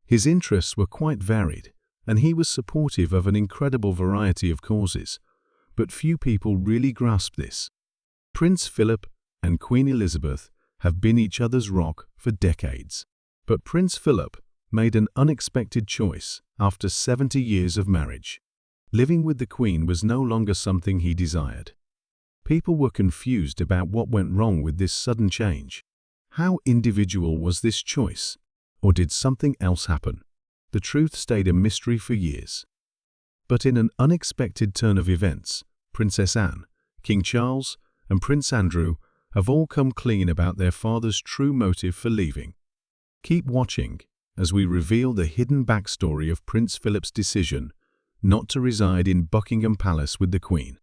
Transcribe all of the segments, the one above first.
His interests were quite varied, and he was supportive of an incredible variety of causes, but few people really grasp this. Prince Philip and Queen Elizabeth have been each other's rock for decades. But Prince Philip made an unexpected choice after 70 years of marriage. Living with the Queen was no longer something he desired. People were confused about what went wrong with this sudden change. How individual was this choice? Or did something else happen? The truth stayed a mystery for years. But in an unexpected turn of events, Princess Anne, King Charles, and Prince Andrew have all come clean about their father's true motive for leaving. Keep watching as we reveal the hidden backstory of Prince Philip's decision not to reside in Buckingham Palace with the Queen.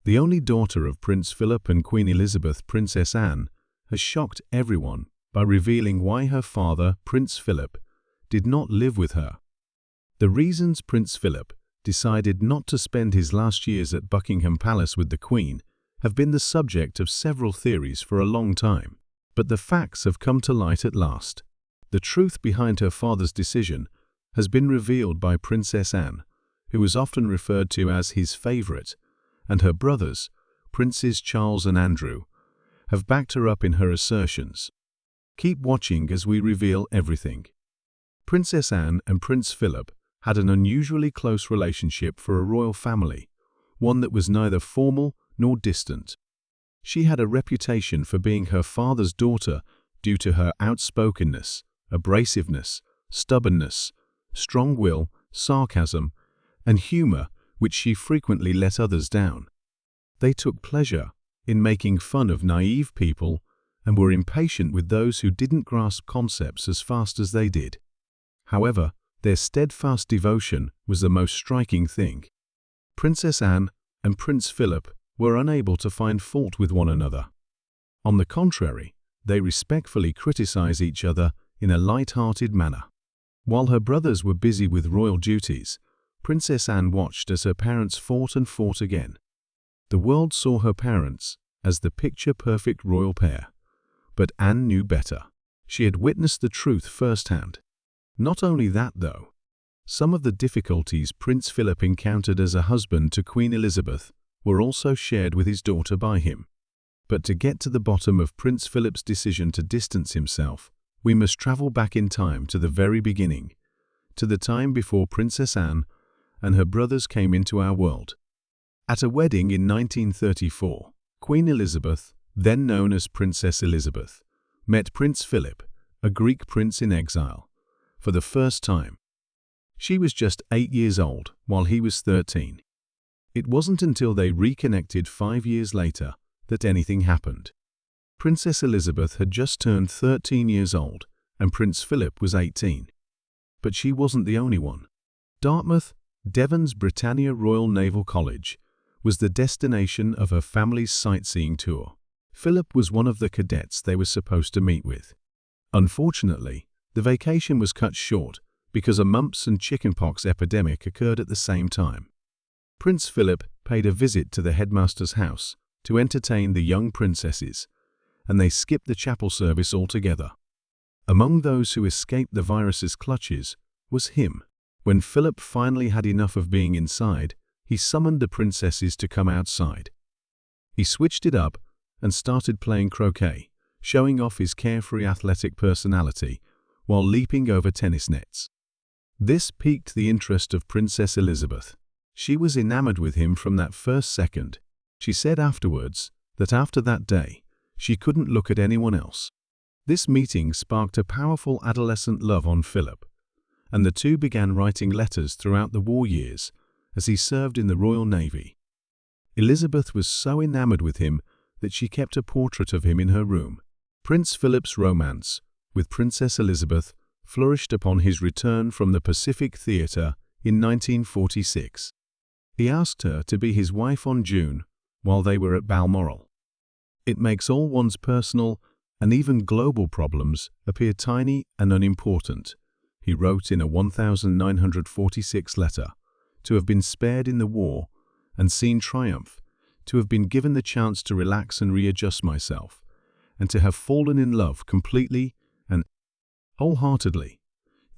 The only daughter of Prince Philip and Queen Elizabeth, Princess Anne, has shocked everyone by revealing why her father, Prince Philip, did not live with her. The reasons Prince Philip decided not to spend his last years at Buckingham Palace with the Queen have been the subject of several theories for a long time, but the facts have come to light at last. The truth behind her father's decision has been revealed by Princess Anne, who is often referred to as his favorite, and her brothers, Princes Charles and Andrew, have backed her up in her assertions. Keep watching as we reveal everything. Princess Anne and Prince Philip had an unusually close relationship for a royal family, one that was neither formal nor distant. She had a reputation for being her father's daughter due to her outspokenness, abrasiveness, stubbornness, strong will, sarcasm, and humor, which she frequently let others down. They took pleasure in making fun of naive people and were impatient with those who didn't grasp concepts as fast as they did. However, their steadfast devotion was the most striking thing. Princess Anne and Prince Philip were unable to find fault with one another. On the contrary, they respectfully criticized each other in a light-hearted manner. While her brothers were busy with royal duties, Princess Anne watched as her parents fought and fought again. The world saw her parents as the picture-perfect royal pair. But Anne knew better. She had witnessed the truth firsthand. Not only that, though. Some of the difficulties Prince Philip encountered as a husband to Queen Elizabeth were also shared with his daughter by him. But to get to the bottom of Prince Philip's decision to distance himself, we must travel back in time to the very beginning, to the time before Princess Anne and her brothers came into our world. At a wedding in 1934, Queen Elizabeth, then known as Princess Elizabeth, met Prince Philip, a Greek prince in exile, for the first time. She was just 8 years old, while he was 13. It wasn't until they reconnected 5 years later that anything happened. Princess Elizabeth had just turned 13 years old, and Prince Philip was 18. But she wasn't the only one. Dartmouth, Devon's Britannia Royal Naval College, was the destination of her family's sightseeing tour. Philip was one of the cadets they were supposed to meet with. Unfortunately, the vacation was cut short because a mumps and chickenpox epidemic occurred at the same time. Prince Philip paid a visit to the headmaster's house to entertain the young princesses, and they skipped the chapel service altogether. Among those who escaped the virus's clutches was him. When Philip finally had enough of being inside, he summoned the princesses to come outside. He switched it up and started playing croquet, showing off his carefree athletic personality while leaping over tennis nets. This piqued the interest of Princess Elizabeth. She was enamored with him from that first second. She said afterwards that after that day, she couldn't look at anyone else. This meeting sparked a powerful adolescent love on Philip, and the two began writing letters throughout the war years as he served in the Royal Navy. Elizabeth was so enamored with him that she kept a portrait of him in her room. Prince Philip's romance with Princess Elizabeth flourished upon his return from the Pacific Theatre in 1946. He asked her to be his wife on June while they were at Balmoral. It makes all one's personal and even global problems appear tiny and unimportant, he wrote in a 1946 letter, to have been spared in the war and seen triumph, to have been given the chance to relax and readjust myself, and to have fallen in love completely and wholeheartedly.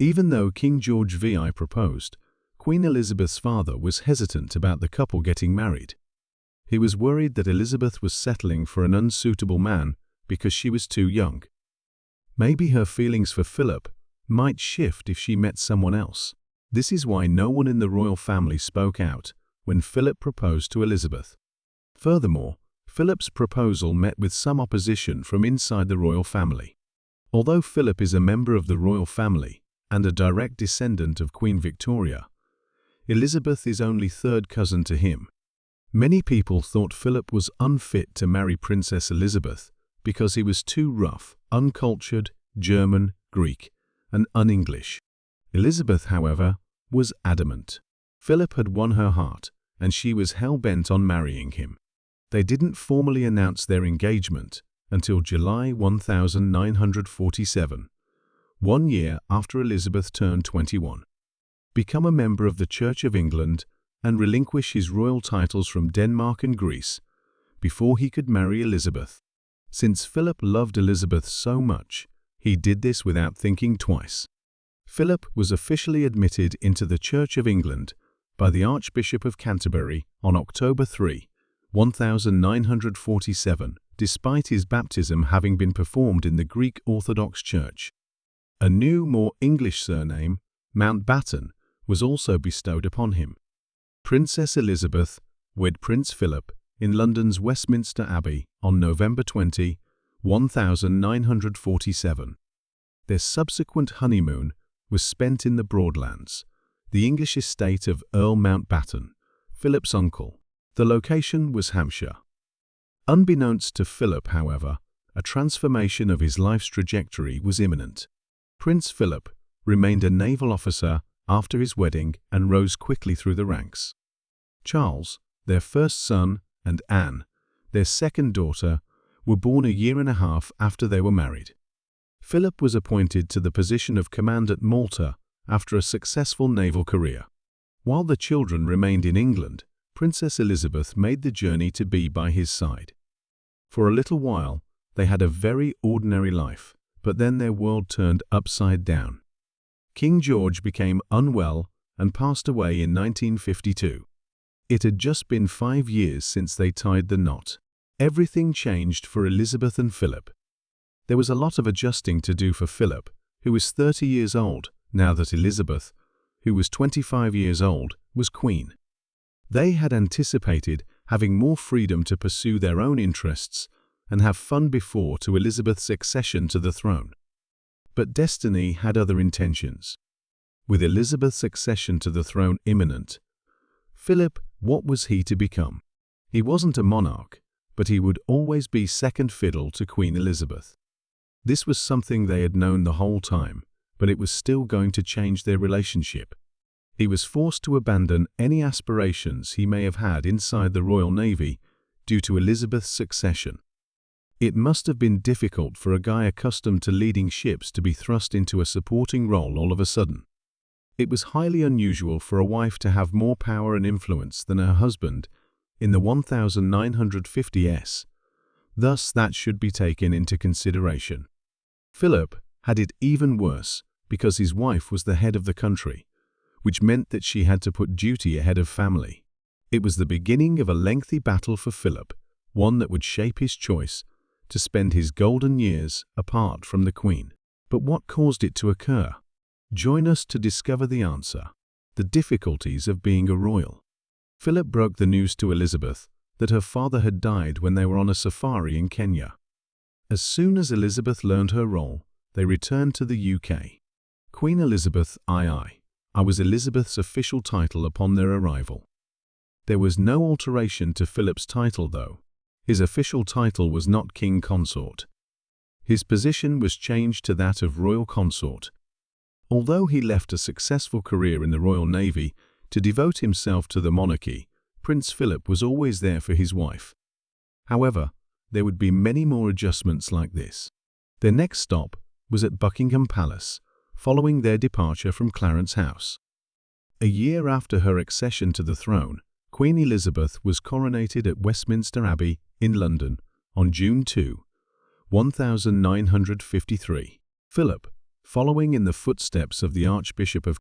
Even though King George VI proposed, Queen Elizabeth's father was hesitant about the couple getting married. He was worried that Elizabeth was settling for an unsuitable man because she was too young. Maybe her feelings for Philip might shift if she met someone else. This is why no one in the royal family spoke out when Philip proposed to Elizabeth. Furthermore, Philip's proposal met with some opposition from inside the royal family. Although Philip is a member of the royal family and a direct descendant of Queen Victoria, Elizabeth is only third cousin to him. Many people thought Philip was unfit to marry Princess Elizabeth because he was too rough, uncultured, German, Greek, and un-English. Elizabeth, however, was adamant. Philip had won her heart, and she was hell-bent on marrying him. They didn't formally announce their engagement until July 1947, 1 year after Elizabeth turned 21. Become a member of the Church of England and relinquish his royal titles from Denmark and Greece before he could marry Elizabeth. Since Philip loved Elizabeth so much, he did this without thinking twice. Philip was officially admitted into the Church of England by the Archbishop of Canterbury on October 3, 1947, despite his baptism having been performed in the Greek Orthodox Church. A new, more English surname, Mountbatten, was also bestowed upon him. Princess Elizabeth wed Prince Philip in London's Westminster Abbey on November 20, 1947. Their subsequent honeymoon was spent in the Broadlands, the English estate of Earl Mountbatten, Philip's uncle. The location was Hampshire. Unbeknownst to Philip, however, a transformation of his life's trajectory was imminent. Prince Philip remained a naval officer after his wedding and rose quickly through the ranks. Charles, their first son, and Anne, their second daughter, were born a year and a half after they were married. Philip was appointed to the position of command at Malta after a successful naval career. While the children remained in England, Princess Elizabeth made the journey to be by his side. For a little while, they had a very ordinary life, but then their world turned upside down. King George became unwell and passed away in 1952. It had just been 5 years since they tied the knot. Everything changed for Elizabeth and Philip. There was a lot of adjusting to do for Philip, who was 30 years old now that Elizabeth, who was 25 years old, was queen. They had anticipated having more freedom to pursue their own interests and have fun before to Elizabeth's accession to the throne. But destiny had other intentions. With Elizabeth's accession to the throne imminent, Philip, what was he to become? He wasn't a monarch, but he would always be second fiddle to Queen Elizabeth. This was something they had known the whole time, but it was still going to change their relationship. He was forced to abandon any aspirations he may have had inside the Royal Navy due to Elizabeth's succession. It must have been difficult for a guy accustomed to leading ships to be thrust into a supporting role all of a sudden. It was highly unusual for a wife to have more power and influence than her husband in the 1950s. Thus, that should be taken into consideration. Philip had it even worse because his wife was the head of the country, which meant that she had to put duty ahead of family. It was the beginning of a lengthy battle for Philip, one that would shape his choice to spend his golden years apart from the Queen. But what caused it to occur? Join us to discover the answer: the difficulties of being a royal. Philip broke the news to Elizabeth that her father had died when they were on a safari in Kenya. As soon as Elizabeth learned her role, they returned to the UK. Queen Elizabeth II was Elizabeth's official title upon their arrival. There was no alteration to Philip's title, though. His official title was not King Consort. His position was changed to that of Royal Consort. Although he left a successful career in the Royal Navy to devote himself to the monarchy, Prince Philip was always there for his wife. However, there would be many more adjustments like this. Their next stop was at Buckingham Palace, following their departure from Clarence House. A year after her accession to the throne, Queen Elizabeth was coronated at Westminster Abbey in London on June 2, 1953. Philip, Following in the footsteps of the Archbishop of